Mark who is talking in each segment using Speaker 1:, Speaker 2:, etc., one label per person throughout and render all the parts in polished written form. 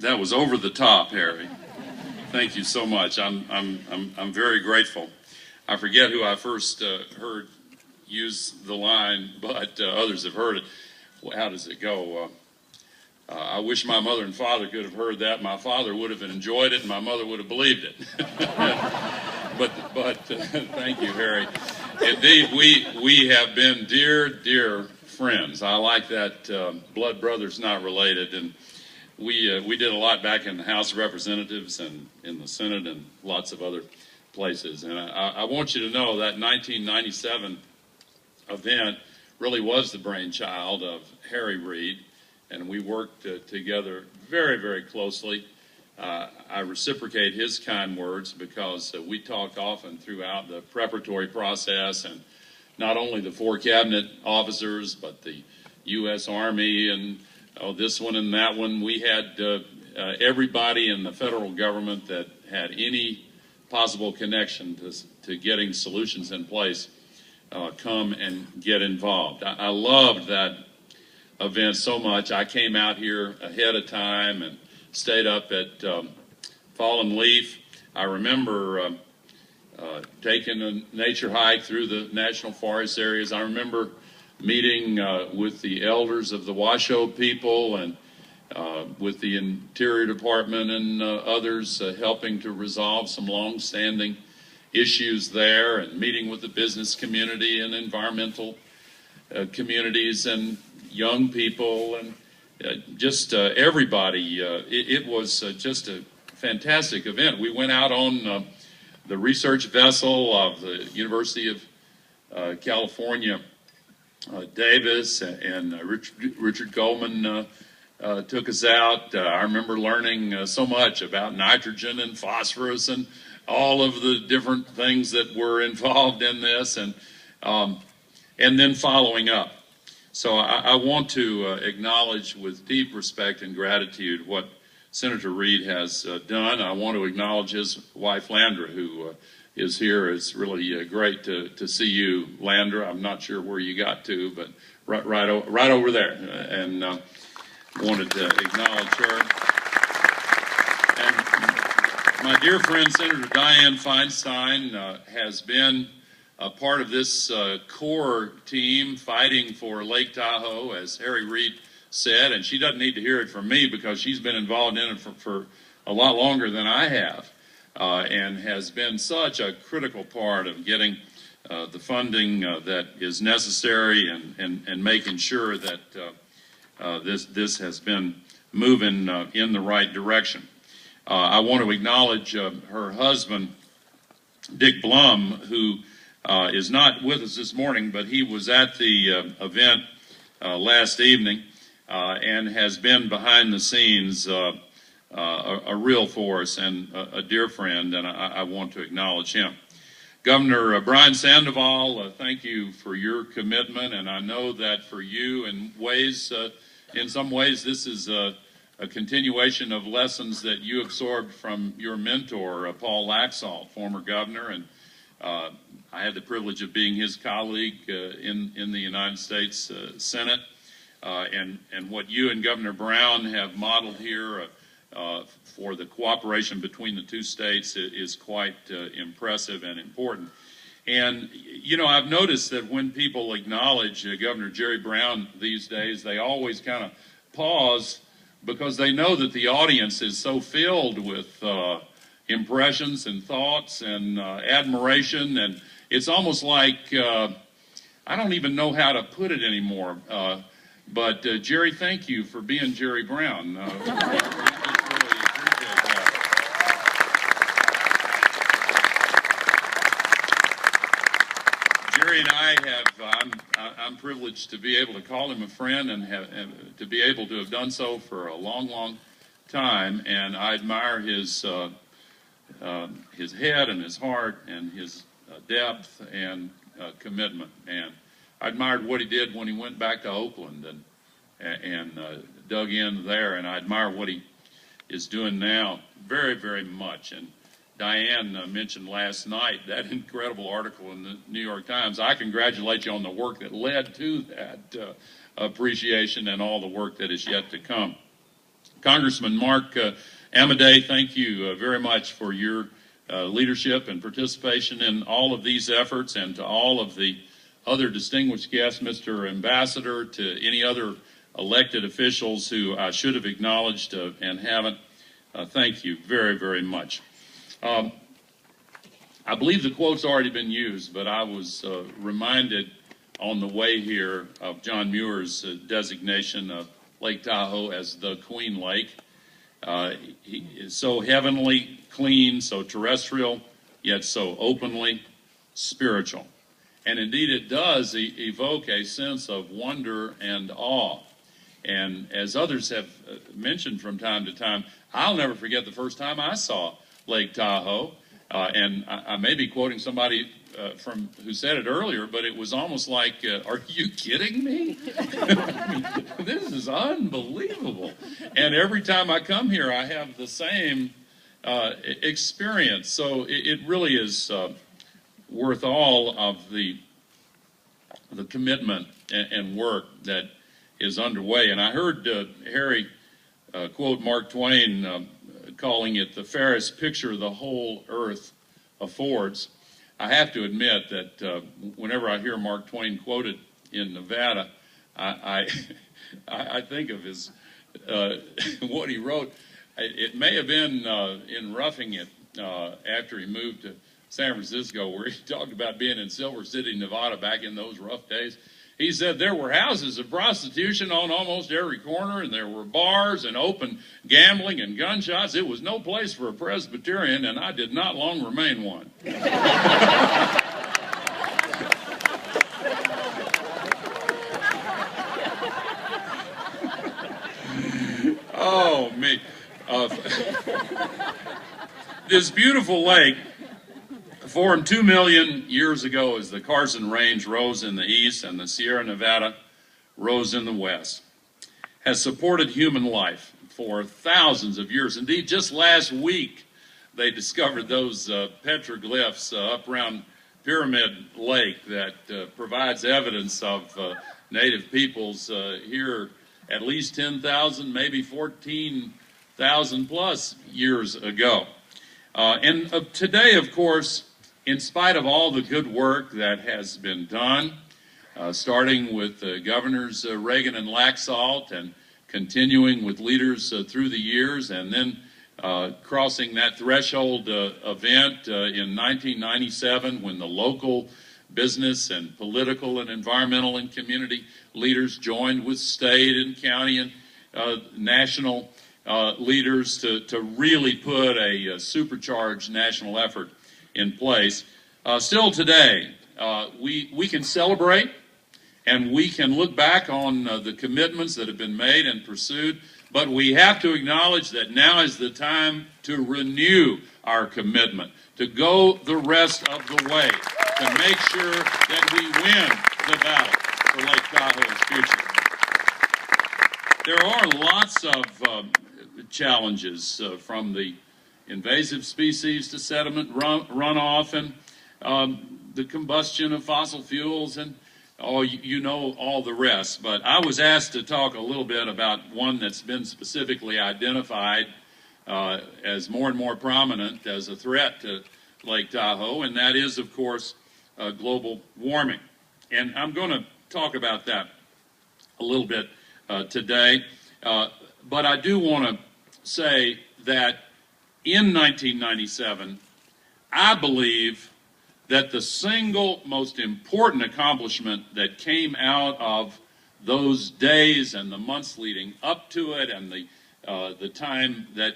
Speaker 1: That was over the top, Harry. Thank you so much. I'm very grateful. I forget who I first heard use the line, but others have heard it. Well, how does it go? I wish my mother and father could have heard that. My father would have enjoyed it, and my mother would have believed it. but thank you, Harry. Indeed, we have been dear friends. I like that. Blood brothers not related, and we did a lot back in the House of Representatives and in the Senate and lots of other places. And I want you to know that 1997 event really was the brainchild of Harry Reid, and we worked together very closely. I reciprocate his kind words because we talked often throughout the preparatory process, and not only the 4 cabinet officers, but the U.S. Army and this one and that one. We had everybody in the federal government that had any possible connection to getting solutions in place come and get involved. I loved that event so much. I came out here ahead of time and stayed up at Fallen Leaf. I remember taking a nature hike through the national forest areas. I remember meeting with the elders of the Washoe people and with the Interior Department and others helping to resolve some long-standing issues there, and meeting with the business community and environmental communities and young people and just everybody. It was just a fantastic event. We went out on the research vessel of the University of California, Davis, and Richard Goldman took us out. I remember learning so much about nitrogen and phosphorus and all of the different things that were involved in this, and then following up. So I want to acknowledge with deep respect and gratitude what Senator Reid has done. I want to acknowledge his wife, Landra, who is here. It's really great to see you, Landra. I'm not sure where you got to, but right over there. And wanted to acknowledge her. And my dear friend, Senator Diane Feinstein, has been a part of this core team fighting for Lake Tahoe, as Harry Reid said, and she doesn't need to hear it from me because she's been involved in it for a lot longer than I have, and has been such a critical part of getting the funding that is necessary and making sure that this has been moving in the right direction. I want to acknowledge her husband, Dick Blum, who is not with us this morning, but he was at the event last evening and has been behind the scenes a real force and a dear friend, and I want to acknowledge him. Governor Brian Sandoval, thank you for your commitment, and I know that for you in some ways this is a continuation of lessons that you absorbed from your mentor, Paul Laxalt, former governor, and I had the privilege of being his colleague in the United States Senate, and what you and Governor Brown have modeled here for the cooperation between the two states is quite impressive and important. And, you know, I've noticed that when people acknowledge Governor Jerry Brown these days, they always kind of pause because they know that the audience is so filled with impressions and thoughts and admiration, and it's almost like I don't even know how to put it anymore. But Jerry, thank you for being Jerry Brown. We just really appreciate that. Jerry and I I'm privileged to be able to call him a friend and to be able to have done so for a long time, and I admire his head and his heart and his depth and commitment. And I admired what he did when he went back to Oakland and dug in there, and I admire what he is doing now very much. And Diane mentioned last night that incredible article in the New York Times. I congratulate you on the work that led to that appreciation and all the work that is yet to come. Congressman Mark Amodei, thank you very much for your leadership and participation in all of these efforts, and to all of the other distinguished guests, Mr. Ambassador, to any other elected officials who I should have acknowledged and haven't. Thank you very, very much. I believe the quote's already been used, but I was reminded on the way here of John Muir's designation of Lake Tahoe as the Queen Lake. He is so heavenly clean, so terrestrial, yet so openly spiritual. And indeed it does evoke a sense of wonder and awe. And as others have mentioned from time to time, I'll never forget the first time I saw Lake Tahoe. And I may be quoting somebody from who said it earlier, but it was almost like, are you kidding me? I mean, this is unbelievable. And every time I come here, I have the same experience. So it really is worth all of the commitment and work that is underway. And I heard Harry quote Mark Twain calling it the fairest picture the whole earth affords. I have to admit that whenever I hear Mark Twain quoted in Nevada, I think of his what he wrote. It may have been in Roughing It after he moved to San Francisco, where he talked about being in Silver City, Nevada back in those rough days. He said there were houses of prostitution on almost every corner, and there were bars and open gambling and gunshots. It was no place for a Presbyterian, and I did not long remain one. Oh, me. This beautiful lake, formed 2 million years ago as the Carson Range rose in the east and the Sierra Nevada rose in the west, has supported human life for thousands of years. Indeed, just last week, they discovered those petroglyphs up around Pyramid Lake that provides evidence of native peoples here at least 10,000, maybe 14,000 plus years ago. And today, of course, in spite of all the good work that has been done, starting with Governors Reagan and Laxalt and continuing with leaders through the years, and then crossing that threshold event in 1997 when the local business and political and environmental and community leaders joined with state and county and national leaders to really put a supercharged national effort in place. Still today, we can celebrate and we can look back on the commitments that have been made and pursued, but we have to acknowledge that now is the time to renew our commitment, to go the rest of the way, to make sure that we win the battle for Lake Tahoe's future. There are lots of challenges from the invasive species to sediment runoff and the combustion of fossil fuels and you know all the rest. But I was asked to talk a little bit about one that's been specifically identified as more and more prominent as a threat to Lake Tahoe, and that is, of course, global warming. And I'm going to talk about that a little bit today. But I do want to say that in 1997, I believe that the single most important accomplishment that came out of those days and the months leading up to it and the time that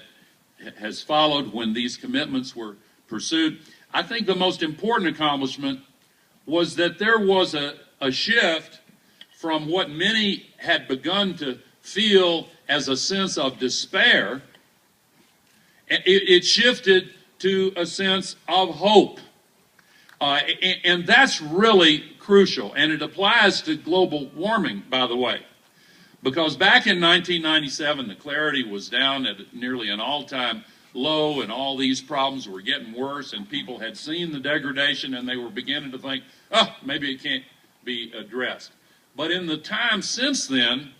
Speaker 1: has followed when these commitments were pursued, I think the most important accomplishment was that there was a shift from what many had begun to feel as a sense of despair. It shifted to a sense of hope. And that's really crucial. And it applies to global warming, by the way. Because back in 1997, the clarity was down at nearly an all-time low, and all these problems were getting worse, and people had seen the degradation, and they were beginning to think, oh, maybe it can't be addressed. But in the time since then,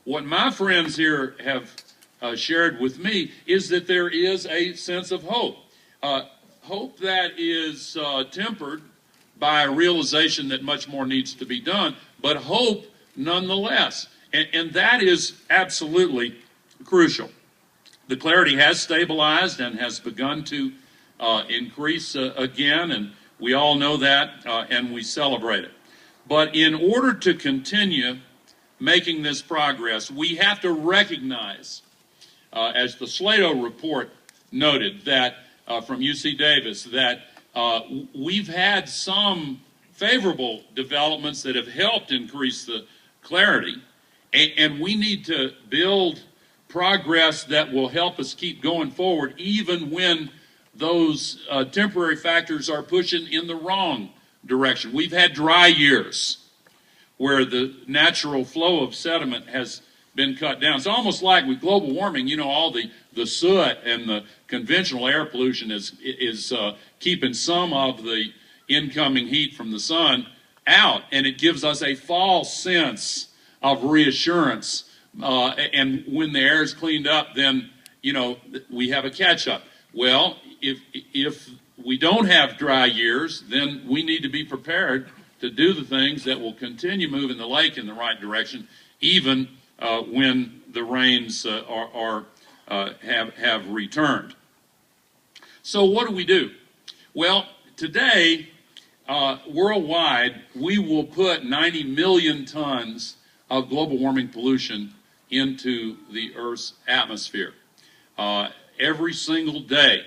Speaker 1: what my friends here have shared with me is that there is a sense of hope. Hope that is tempered by a realization that much more needs to be done, but hope nonetheless. And that is absolutely crucial. The clarity has stabilized and has begun to increase again, and we all know that, and we celebrate it. But in order to continue making this progress, we have to recognize, as the Slato report noted, that from UC Davis, that we've had some favorable developments that have helped increase the clarity, and we need to build progress that will help us keep going forward even when those temporary factors are pushing in the wrong direction. We've had dry years where the natural flow of sediment has been cut down. It's almost like with global warming, you know, all the soot and the conventional air pollution is keeping some of the incoming heat from the sun out, and it gives us a false sense of reassurance. And when the air is cleaned up, then, you know, we have a catch-up. Well, if we don't have dry years, then we need to be prepared to do the things that will continue moving the lake in the right direction, even when the rains have returned. So what do? Well, today, worldwide, we will put 90 million tons of global warming pollution into the Earth's atmosphere every single day,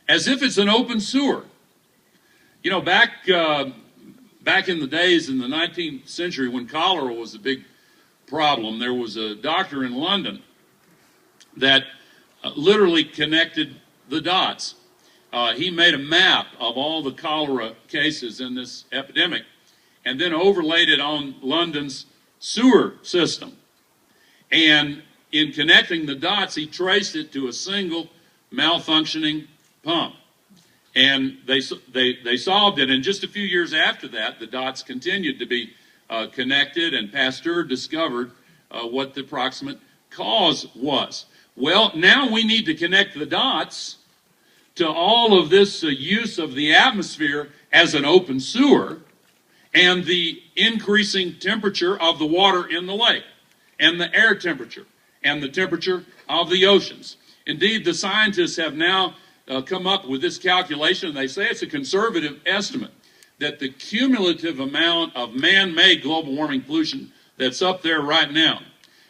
Speaker 1: as if it's an open sewer. You know, back in the days in the 19th century when cholera was a big problem, there was a doctor in London that literally connected the dots. He made a map of all the cholera cases in this epidemic and then overlaid it on London's sewer system. And in connecting the dots, he traced it to a single malfunctioning pump. And they solved it. And just a few years after that, the dots continued to be connected, and Pasteur discovered what the approximate cause was. Well, now we need to connect the dots to all of this use of the atmosphere as an open sewer and the increasing temperature of the water in the lake and the air temperature and the temperature of the oceans. Indeed, the scientists have now come up with this calculation, and they say it's a conservative estimate that the cumulative amount of man-made global warming pollution that's up there right now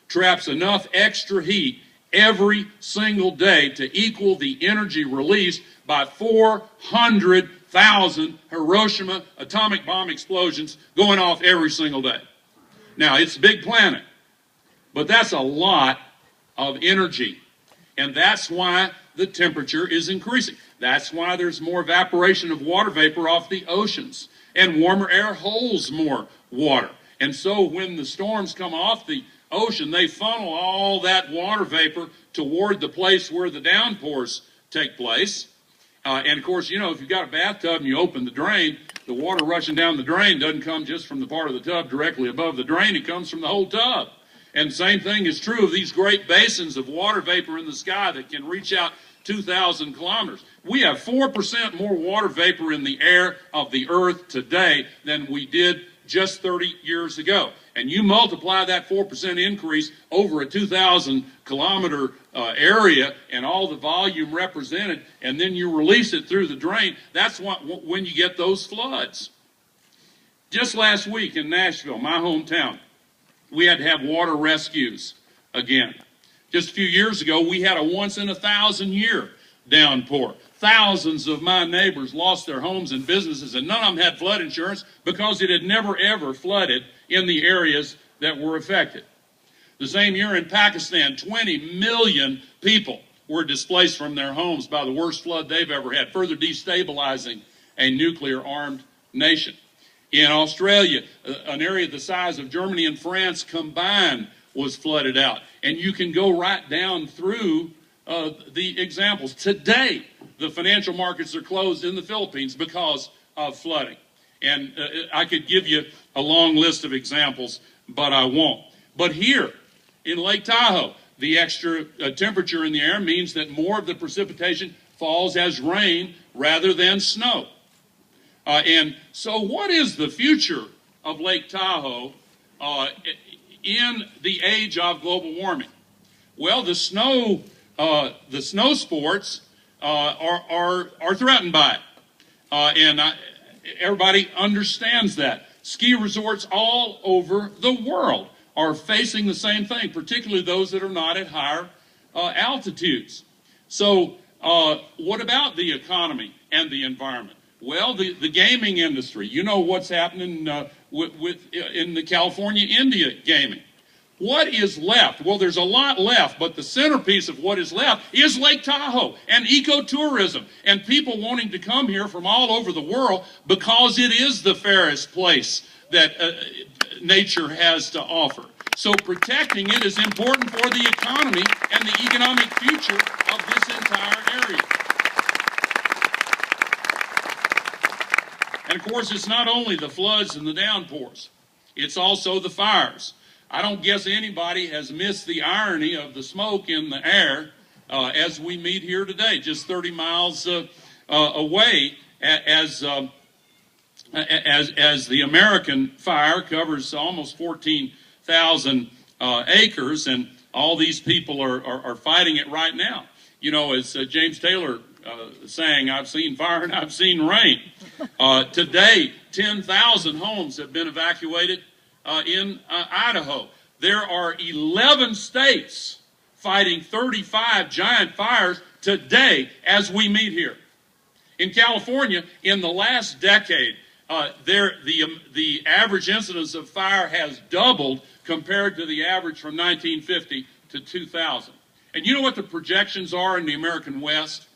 Speaker 1: traps enough extra heat every single day to equal the energy released by 400,000 Hiroshima atomic bomb explosions going off every single day. Now, it's a big planet, but that's a lot of energy, and that's why the temperature is increasing. That's why there's more evaporation of water vapor off the oceans, and warmer air holds more water. And so when the storms come off the ocean, they funnel all that water vapor toward the place where the downpours take place. And of course, you know, if you've got a bathtub and you open the drain, the water rushing down the drain doesn't come just from the part of the tub directly above the drain, it comes from the whole tub. And the same thing is true of these great basins of water vapor in the sky that can reach out 2,000 kilometers. We have 4% more water vapor in the air of the Earth today than we did just 30 years ago. And you multiply that 4% increase over a 2,000 kilometer area and all the volume represented, and then you release it through the drain, that's when you get those floods. Just last week in Nashville, my hometown, we had to have water rescues again. Just a few years ago, we had a once-in-a-thousand-year downpour. Thousands of my neighbors lost their homes and businesses, and none of them had flood insurance because it had never, ever flooded in the areas that were affected. The same year in Pakistan, 20 million people were displaced from their homes by the worst flood they've ever had, further destabilizing a nuclear-armed nation. In Australia, an area the size of Germany and France combined was flooded out. And you can go right down through the examples. Today, the financial markets are closed in the Philippines because of flooding. And I could give you a long list of examples, but I won't. But here in Lake Tahoe, the extra temperature in the air means that more of the precipitation falls as rain rather than snow. And so what is the future of Lake Tahoe in the age of global warming? Well, the snow sports are threatened by it. Everybody understands that. Ski resorts all over the world are facing the same thing, particularly those that are not at higher altitudes. So what about the economy and the environment? Well, the gaming industry, you know what's happening in the California-India gaming. What is left? Well, there's a lot left, but the centerpiece of what is left is Lake Tahoe and ecotourism and people wanting to come here from all over the world because it is the fairest place that nature has to offer. So protecting it is important for the economy and the economic future of this entire area. And of course, it's not only the floods and the downpours, it's also the fires. I don't guess anybody has missed the irony of the smoke in the air as we meet here today, just 30 miles away, as the American fire covers almost 14,000 acres, and all these people are fighting it right now. You know, as James Taylor saying, I've seen fire and I've seen rain. Today, 10,000 homes have been evacuated in Idaho. There are 11 states fighting 35 giant fires today as we meet here. In California, in the last decade, the average incidence of fire has doubled compared to the average from 1950 to 2000. And you know what the projections are in the American West?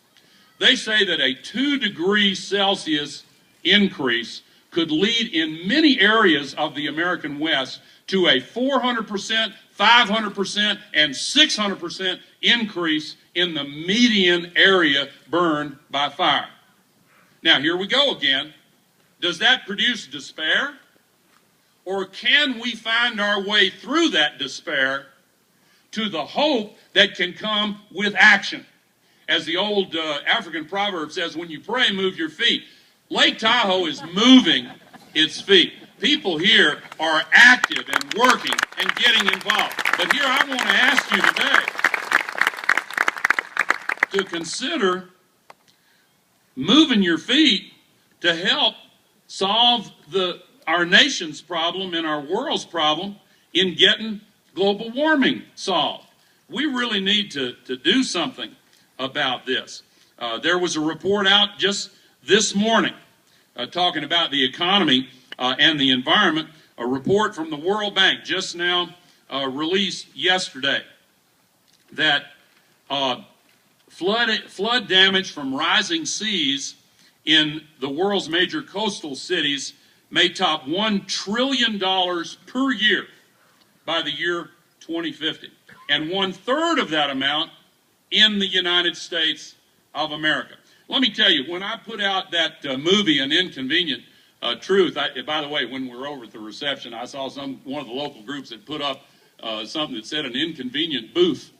Speaker 1: They say that a 2 degrees Celsius increase could lead in many areas of the American West to a 400%, 500%, and 600% increase in the median area burned by fire. Now, here we go again. Does that produce despair? Or can we find our way through that despair to the hope that can come with action? As the old African proverb says, when you pray, move your feet. Lake Tahoe is moving its feet. People here are active and working and getting involved. But here I want to ask you today to consider moving your feet to help solve our nation's problem and our world's problem in getting global warming solved. We really need to do something about this. There was a report out just this morning talking about the economy and the environment, a report from the World Bank just now released yesterday that flood damage from rising seas in the world's major coastal cities may top $1 trillion per year by the year 2050, and 1/3 of that amount in the United States of America. Let me tell you, when I put out that movie, An Inconvenient Truth, by the way, when we were over at the reception, I saw one of the local groups that put up something that said an inconvenient booth.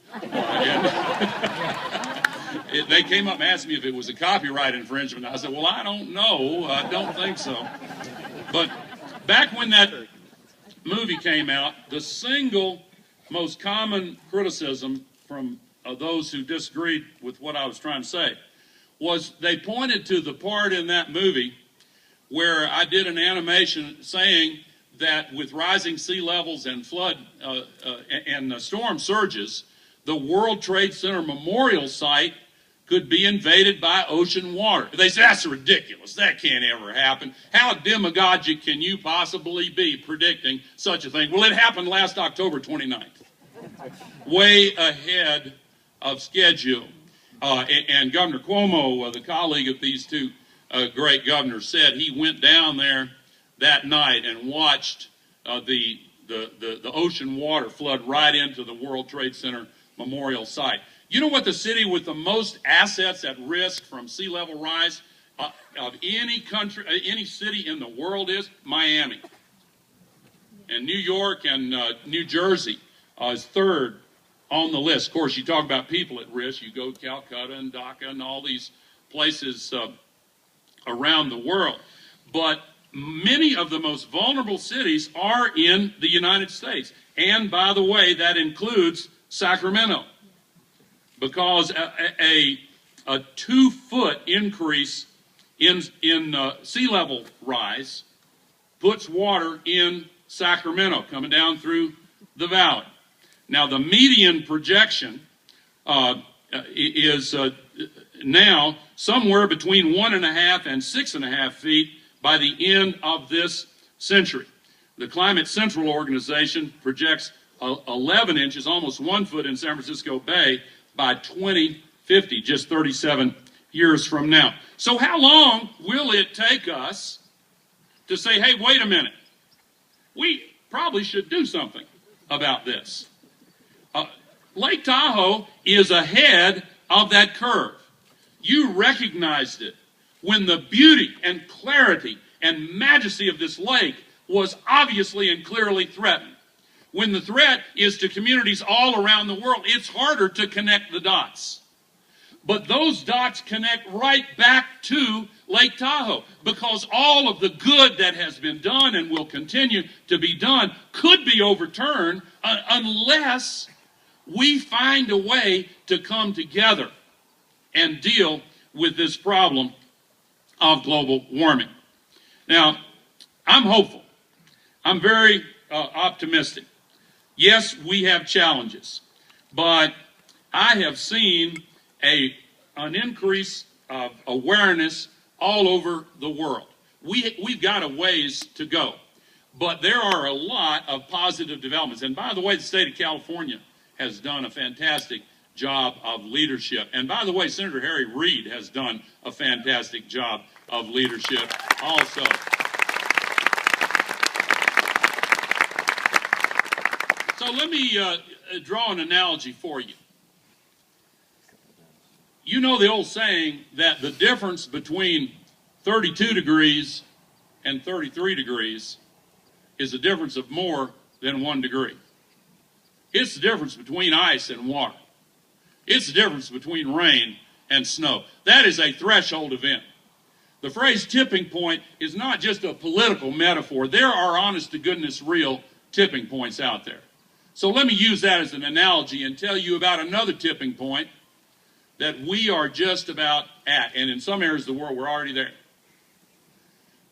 Speaker 1: They came up and asked me if it was a copyright infringement. I said, well, I don't know. I don't think so. But back when that movie came out, the single most common criticism from those who disagreed with what I was trying to say was they pointed to the part in that movie where I did an animation saying that with rising sea levels and flood and storm surges, the World Trade Center memorial site could be invaded by ocean water. They said, that's ridiculous. That can't ever happen. How demagogic can you possibly be predicting such a thing? Well, it happened last October 29th, way ahead of schedule. And Governor Cuomo, the colleague of these two great governors, said he went down there that night and watched the ocean water flood right into the World Trade Center memorial site. You know what the city with the most assets at risk from sea level rise of any country, any city in the world is? Miami. And New York and New Jersey is third on the list. Of course, you talk about people at risk. You go to Calcutta and Dhaka and all these places around the world. But many of the most vulnerable cities are in the United States. And by the way, that includes Sacramento. Because a 2-foot increase in sea level rise puts water in Sacramento coming down through the valley. Now, the median projection is now somewhere between 1.5 and 6.5 feet by the end of this century. The Climate Central organization projects 11 inches, almost 1 foot in San Francisco Bay by 2050, just 37 years from now. So how long will it take us to say, hey, wait a minute, we probably should do something about this? Lake Tahoe is ahead of that curve. You recognized it when the beauty and clarity and majesty of this lake was obviously and clearly threatened. When the threat is to communities all around the world, it's harder to connect the dots. But those dots connect right back to Lake Tahoe, because all of the good that has been done and will continue to be done could be overturned unless we find a way to come together and deal with this problem of global warming. Now, I'm hopeful. I'm very optimistic. Yes, we have challenges, but I have seen an increase of awareness all over the world. We've got a ways to go, but there are a lot of positive developments. And by the way, the state of California has done a fantastic job of leadership. And by the way, Senator Harry Reid has done a fantastic job of leadership also. So let me draw an analogy for you. You know the old saying that the difference between 32 degrees and 33 degrees is a difference of more than 1 degree. It's the difference between ice and water. It's the difference between rain and snow. That is a threshold event. The phrase tipping point is not just a political metaphor. There are honest-to-goodness real tipping points out there. So let me use that as an analogy and tell you about another tipping point that we are just about at. And in some areas of the world, we're already there.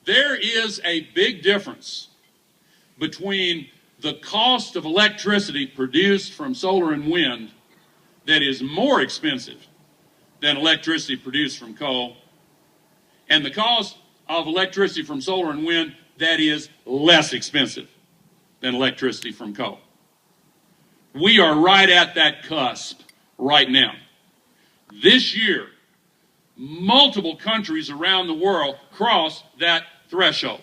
Speaker 1: There is a big difference between the cost of electricity produced from solar and wind that is more expensive than electricity produced from coal, and the cost of electricity from solar and wind that is less expensive than electricity from coal. We are right at that cusp right now. This year, multiple countries around the world crossed that threshold.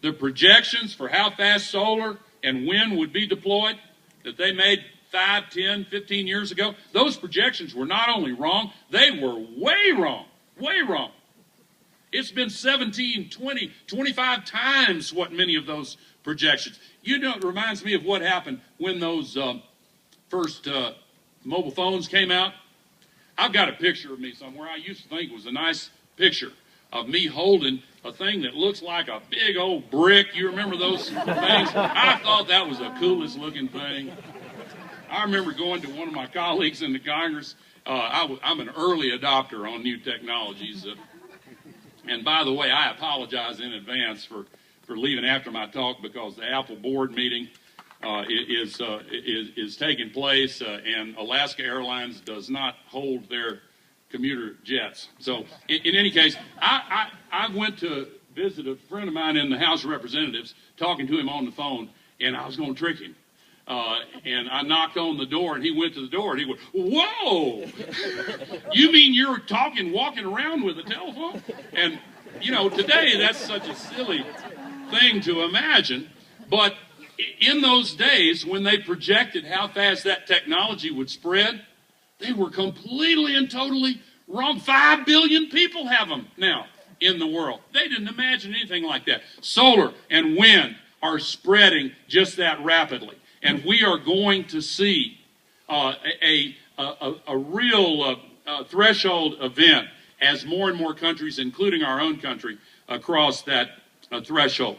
Speaker 1: The projections for how fast solar and wind would be deployed that they made 5, 10, 15 years ago, those projections were not only wrong, they were way wrong, way wrong. It's been 17, 20, 25 times what many of those projections. You know, it reminds me of what happened when those first mobile phones came out. I've got a picture of me somewhere I used to think was a nice picture of me holding a thing that looks like a big old brick. You remember those things? I thought that was the coolest looking thing. I remember going to one of my colleagues in the Congress. I'm an early adopter on new technologies. And by the way, I apologize in advance for leaving after my talk, because the Apple board meeting is taking place, and Alaska Airlines does not hold their commuter jets. So in any case, I went to visit a friend of mine in the House of Representatives, talking to him on the phone, and I was going to trick him. And I knocked on the door, and he went to the door, and he went, "Whoa! You mean you're walking around with a telephone?" And, you know, today that's such a silly thing to imagine. But in those days, when they projected how fast that technology would spread, they were completely and totally wrong. 5 billion people have them now in the world. They didn't imagine anything like that. Solar and wind are spreading just that rapidly. And we are going to see a real threshold event as more and more countries, including our own country, cross that threshold.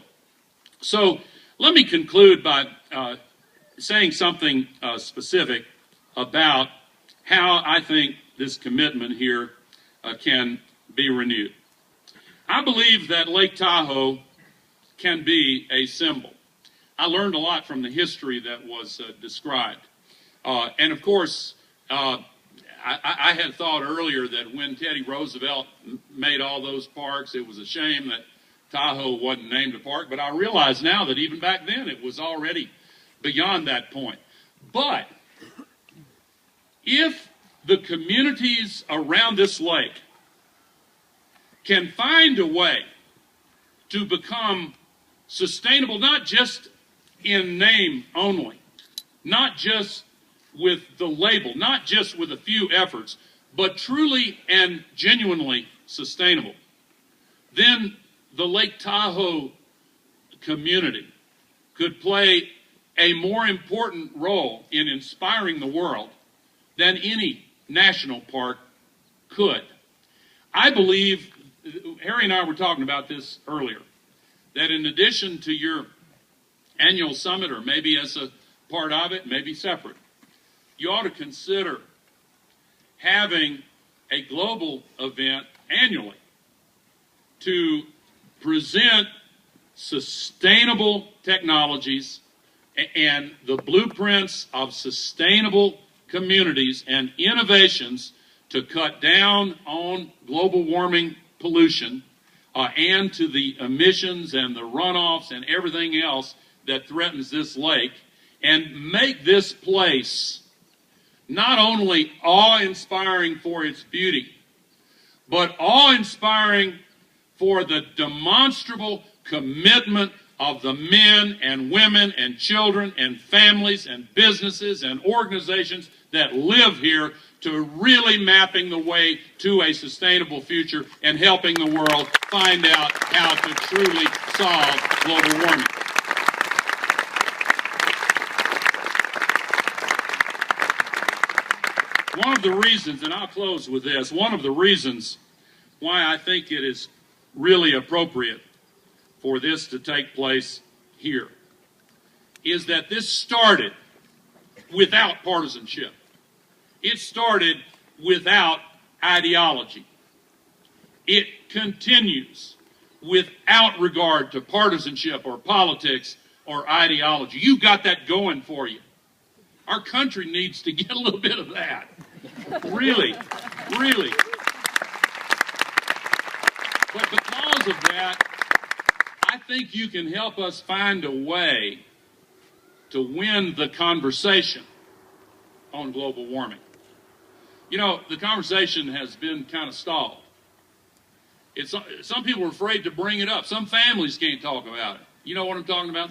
Speaker 1: So let me conclude by saying something specific about how I think this commitment here can be renewed. I believe that Lake Tahoe can be a symbol. I learned a lot from the history that was described. And of course, I had thought earlier that when Teddy Roosevelt made all those parks, it was a shame that Tahoe wasn't named a park, but I realize now that even back then it was already beyond that point. But if the communities around this lake can find a way to become sustainable, not just in name only, not just with the label, not just with a few efforts, but truly and genuinely sustainable, then the Lake Tahoe community could play a more important role in inspiring the world than any national park could. I believe, Harry and I were talking about this earlier, that in addition to your annual summit, or maybe as a part of it, maybe separate, you ought to consider having a global event annually to present sustainable technologies and the blueprints of sustainable communities and innovations to cut down on global warming pollution and to the emissions and the runoffs and everything else that threatens this lake, and make this place not only awe-inspiring for its beauty, but awe-inspiring for the demonstrable commitment of the men and women and children and families and businesses and organizations that live here to really mapping the way to a sustainable future and helping the world find out how to truly solve global warming. One of the reasons, and I'll close with this, one of the reasons why I think it is really appropriate for this to take place here is that this started without partisanship. It started without ideology. It continues without regard to partisanship or politics or ideology. You've got that going for you. Our country needs to get a little bit of that. Really, really. But because of that, I think you can help us find a way to win the conversation on global warming. You know, the conversation has been kind of stalled. Some people are afraid to bring it up. Some families can't talk about it. You know what I'm talking about?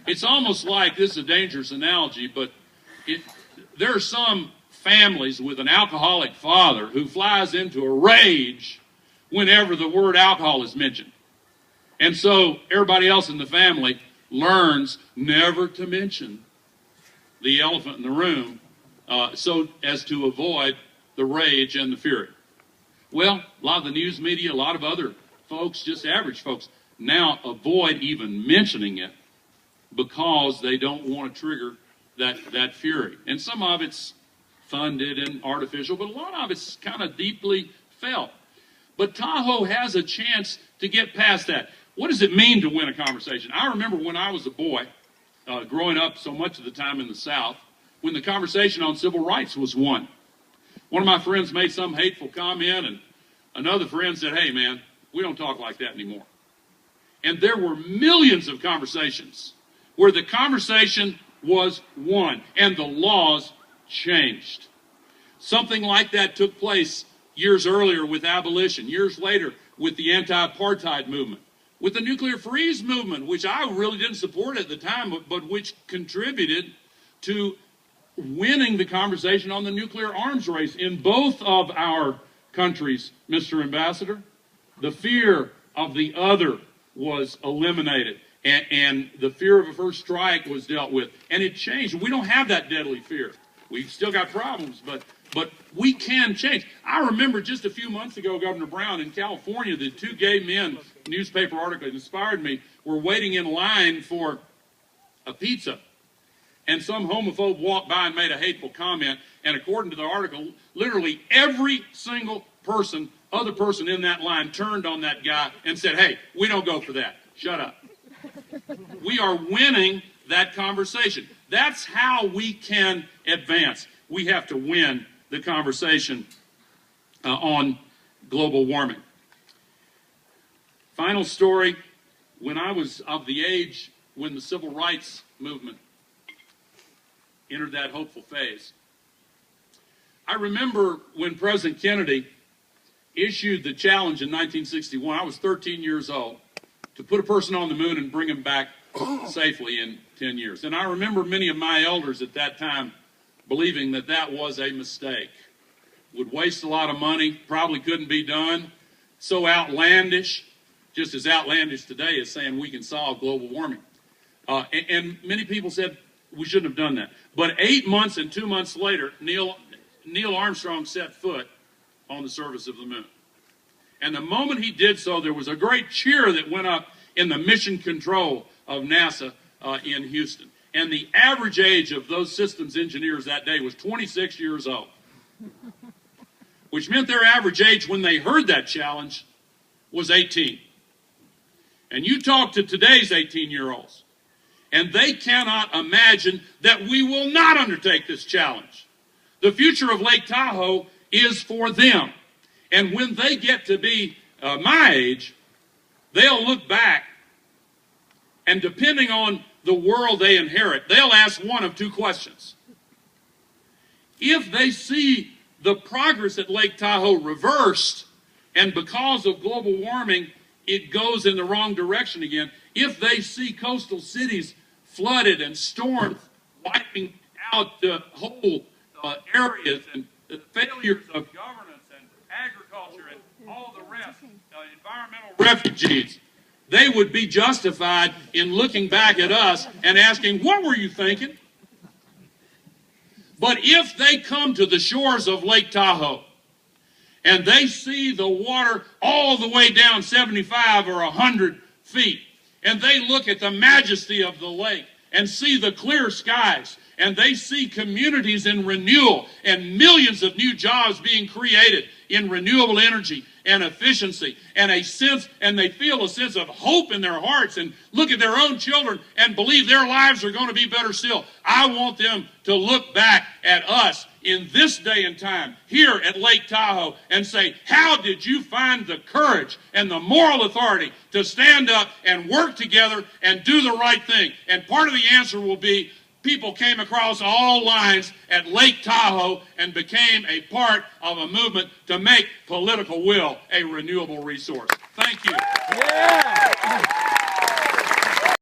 Speaker 1: It's almost like, this is a dangerous analogy, but there are some families with an alcoholic father who flies into a rage whenever the word alcohol is mentioned. And so everybody else in the family learns never to mention the elephant in the room so as to avoid the rage and the fury. Well, a lot of the news media, a lot of other folks, just average folks, now avoid even mentioning it because they don't want to trigger that fury. And some of it's funded and artificial, but a lot of it's kind of deeply felt. But Tahoe has a chance to get past that. What does it mean to win a conversation? I remember when I was a boy, growing up so much of the time in the South, when the conversation on civil rights was won. One of my friends made some hateful comment, and another friend said, "Hey, man, we don't talk like that anymore." And there were millions of conversations where the conversation was won and the laws changed. Something like that took place years earlier with abolition, years later with the anti-apartheid movement, with the nuclear freeze movement, which I really didn't support at the time, but which contributed to winning the conversation on the nuclear arms race in both of our countries, Mr. Ambassador. The fear of the other was eliminated, and the fear of a first strike was dealt with, and it changed. We don't have that deadly fear. We've still got problems, but we can change. I remember just a few months ago, Governor Brown in California, the two gay men, newspaper article that inspired me, were waiting in line for a pizza. And some homophobe walked by and made a hateful comment. And according to the article, literally every single other person in that line turned on that guy and said, hey, we don't go for that. Shut up. We are winning that conversation. That's how we can advance. We have to win the conversation on global warming. Final story. When I was of the age when the civil rights movement entered that hopeful phase, I remember when President Kennedy issued the challenge in 1961, I was 13 years old, to put a person on the moon and bring him back safely in 10 years. And I remember many of my elders at that time believing that that was a mistake. Would waste a lot of money, probably couldn't be done. So outlandish, just as outlandish today as saying we can solve global warming. And many people said we shouldn't have done that. But 8 months and 2 months later, Neil Armstrong set foot on the surface of the moon. And the moment he did so, there was a great cheer that went up in the mission control of NASA in Houston. And the average age of those systems engineers that day was 26 years old, which meant their average age when they heard that challenge was 18. And you talk to today's 18-year-olds, and they cannot imagine that we will not undertake this challenge. The future of Lake Tahoe is for them. And when they get to be my age, they'll look back, and depending on the world they inherit, they'll ask one of two questions. If they see the progress at Lake Tahoe reversed, and because of global warming, it goes in the wrong direction again, if they see coastal cities flooded and storms wiping out the whole areas and the failures of governance and agriculture and all the rest, environmental refugees, they would be justified in looking back at us and asking, what were you thinking? But if they come to the shores of Lake Tahoe and they see the water all the way down 75 or 100 feet, and they look at the majesty of the lake and see the clear skies, and they see communities in renewal and millions of new jobs being created in renewable energy and efficiency, and they feel a sense of hope in their hearts, and look at their own children and believe their lives are going to be better still. I want them to look back at us in this day and time here at Lake Tahoe and say, how did you find the courage and the moral authority to stand up and work together and do the right thing? And part of the answer will be people came across all lines at Lake Tahoe and became a part of a movement to make political will a renewable resource. Thank you. Yeah.